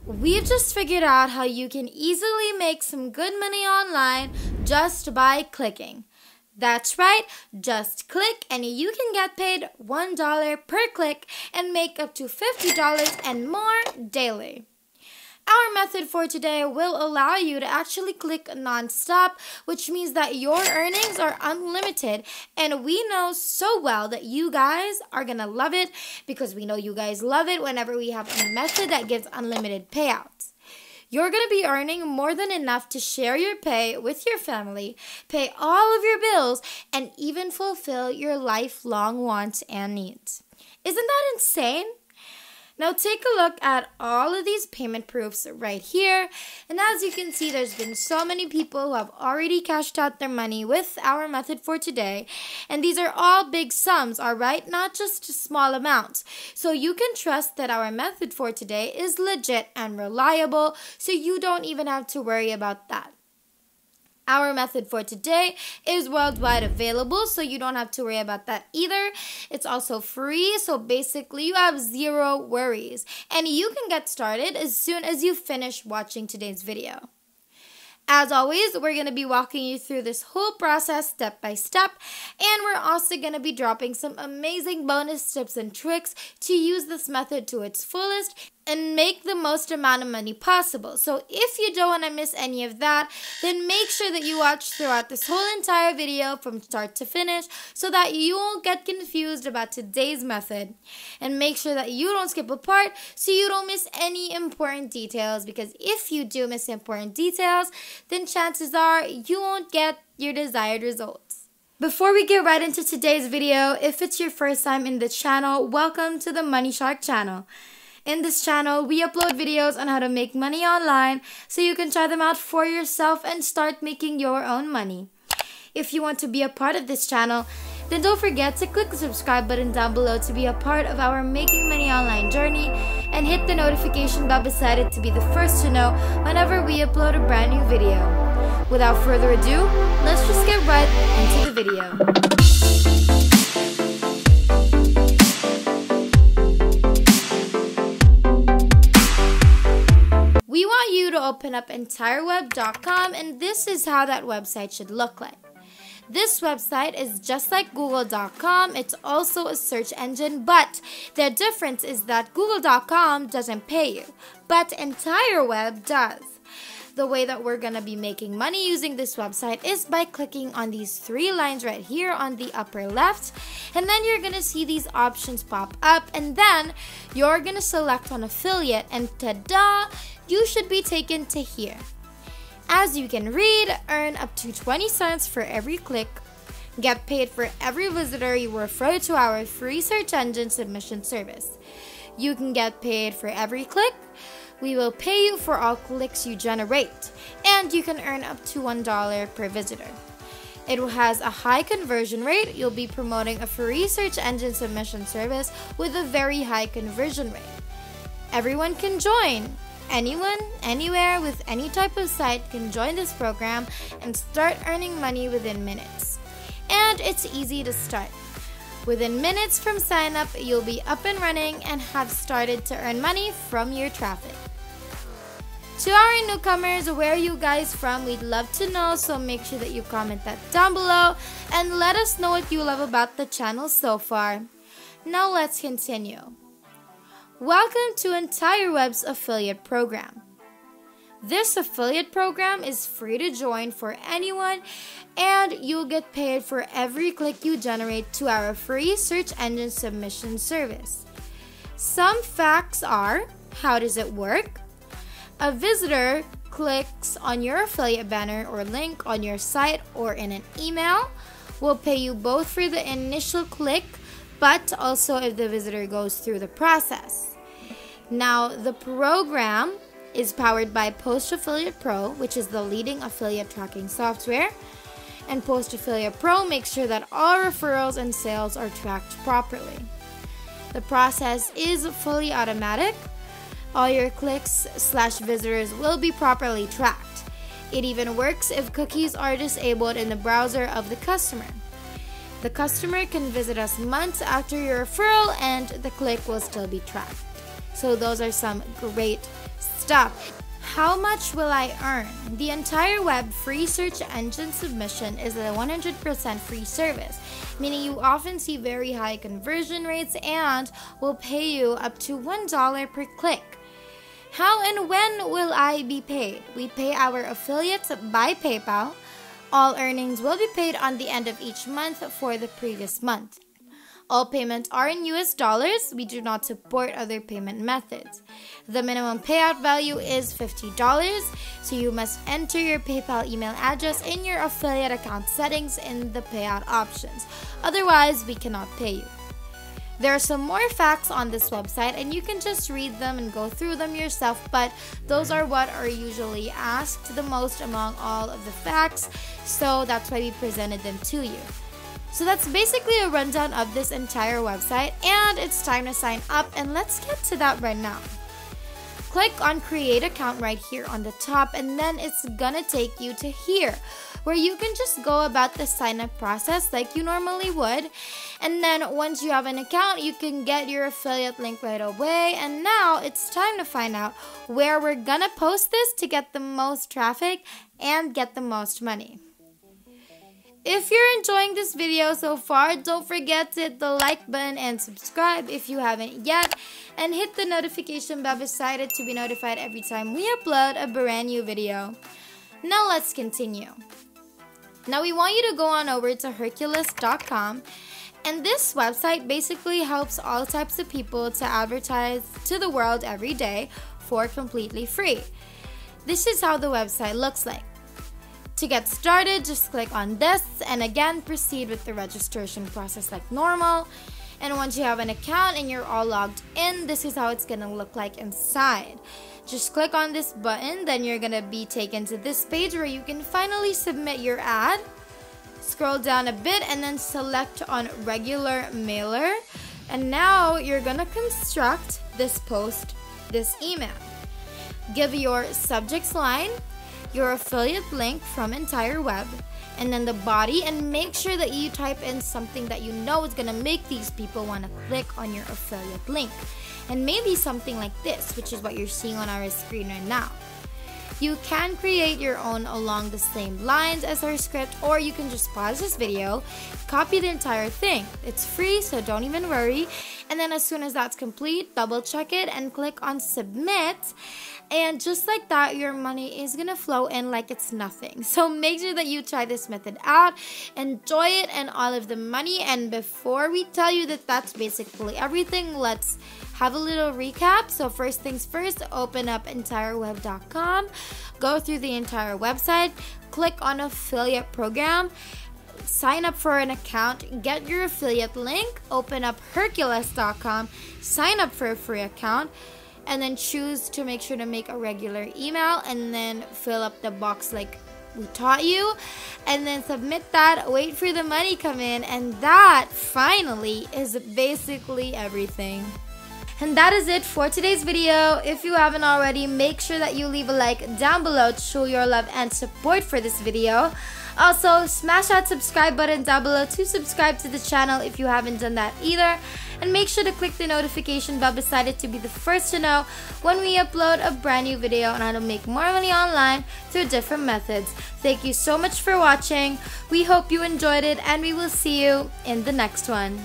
We've just figured out how you can easily make some good money online just by clicking. That's right, just click and you can get paid $1 per click and make up to $50 and more daily. Our method for today will allow you to actually click non-stop, which means that your earnings are unlimited, and we know so well that you guys are gonna love it because we know you guys love it whenever we have a method that gives unlimited payouts. You're going to be earning more than enough to share your pay with your family, pay all of your bills, and even fulfill your lifelong wants and needs. Isn't that insane? Now take a look at all of these payment proofs right here. And as you can see, there's been so many people who have already cashed out their money with our method for today. And these are all big sums, all right? Not just small amounts. So you can trust that our method for today is legit and reliable, so you don't even have to worry about that. Our method for today is worldwide available, so you don't have to worry about that either. It's also free, so basically you have zero worries. And you can get started as soon as you finish watching today's video. As always, we're going to be walking you through this whole process step by step, and we're also going to be dropping some amazing bonus tips and tricks to use this method to its fullest and make the most amount of money possible. So if you don't want to miss any of that, then make sure that you watch throughout this whole entire video from start to finish so that you won't get confused about today's method. And make sure that you don't skip a part so you don't miss any important details, because if you do miss important details, then chances are you won't get your desired results. Before we get right into today's video, if it's your first time in the channel, welcome to the Money Shark channel. In this channel, we upload videos on how to make money online so you can try them out for yourself and start making your own money. If you want to be a part of this channel, then don't forget to click the subscribe button down below to be a part of our Making Money Online journey, and hit the notification bell beside it to be the first to know whenever we upload a brand new video. Without further ado, let's just get right into the video. We want you to open up entireweb.com, and this is how that website should look like. This website is just like google.com. It's also a search engine, but the difference is that google.com doesn't pay you, but EntireWeb does. The way that we're going to be making money using this website is by clicking on these three lines right here on the upper left, and then you're going to see these options pop up, and then you're going to select on affiliate, and ta-da, you should be taken to here. As you can read, earn up to 20 cents for every click, get paid for every visitor you refer to our free search engine submission service. You can get paid for every click. We will pay you for all clicks you generate, and you can earn up to $1 per visitor. It has a high conversion rate. You'll be promoting a free search engine submission service with a very high conversion rate. Everyone can join. Anyone, anywhere, with any type of site can join this program and start earning money within minutes. And it's easy to start. Within minutes from sign up, you'll be up and running and have started to earn money from your traffic. To our newcomers, where are you guys from? We'd love to know, so make sure that you comment that down below and let us know what you love about the channel so far. Now let's continue. Welcome to EntireWeb's affiliate program. This affiliate program is free to join for anyone, and you'll get paid for every click you generate to our free search engine submission service. Some facts are: how does it work? A visitor clicks on your affiliate banner or link on your site or in an email. We'll pay you both for the initial click, but also if the visitor goes through the process. Now, the program is powered by Post Affiliate Pro, which is the leading affiliate tracking software. And Post Affiliate Pro makes sure that all referrals and sales are tracked properly. The process is fully automatic. All your clicks/visitors will be properly tracked. It even works if cookies are disabled in the browser of the customer. The customer can visit us months after your referral, and the click will still be tracked. So those are some great Next up, how much will I earn? The entire web free search engine submission is a 100% free service, meaning you often see very high conversion rates and will pay you up to $1 per click. How and when will I be paid? We pay our affiliates by PayPal. All earnings will be paid on the end of each month for the previous month. All payments are in US dollars. We do not support other payment methods. The minimum payout value is $50, so you must enter your PayPal email address in your affiliate account settings in the payout options. Otherwise, we cannot pay you. There are some more facts on this website and you can just read them and go through them yourself, but those are what are usually asked the most among all of the facts, so that's why we presented them to you. So that's basically a rundown of this entire website, and it's time to sign up, and let's get to that right now. Click on create account right here on the top, and then it's gonna take you to here where you can just go about the sign up process like you normally would. And then once you have an account, you can get your affiliate link right away. And now it's time to find out where we're gonna post this to get the most traffic and get the most money. If you're enjoying this video so far, don't forget to hit the like button and subscribe if you haven't yet, and hit the notification bell beside it to be notified every time we upload a brand new video. Now let's continue. Now we want you to go on over to Hercules.com, and this website basically helps all types of people to advertise to the world every day for completely free. This is how the website looks like. To get started, just click on this and again proceed with the registration process like normal. And once you have an account and you're all logged in, this is how it's gonna look like inside. Just click on this button, then you're gonna be taken to this page where you can finally submit your ad. Scroll down a bit and then select on regular mailer. And now you're gonna construct this post, this email. Give your subject line, your affiliate link from entire web, and then the body, and make sure that you type in something that you know is gonna make these people want to click on your affiliate link, and maybe something like this, which is what you're seeing on our screen right now. You can create your own along the same lines as our script, or you can just pause this video, copy the entire thing. It's free, so don't even worry. And then as soon as that's complete, double check it and click on submit. And just like that, your money is gonna flow in like it's nothing. So make sure that you try this method out, enjoy it and all of the money. And before we tell you that that's basically everything, let's have a little recap. So first things first, open up entireweb.com, go through the entire website, click on affiliate program, sign up for an account, get your affiliate link, open up Hercules.com, sign up for a free account, and then choose to make sure to make a regular email, and then fill up the box like we taught you, and then submit that, wait for the money come in, and that finally is basically everything. And that is it for today's video. If you haven't already, make sure that you leave a like down below to show your love and support for this video. Also, smash that subscribe button down below to subscribe to the channel if you haven't done that either. And make sure to click the notification bell beside it to be the first to know when we upload a brand new video on how to make more money online through different methods. Thank you so much for watching. We hope you enjoyed it, and we will see you in the next one.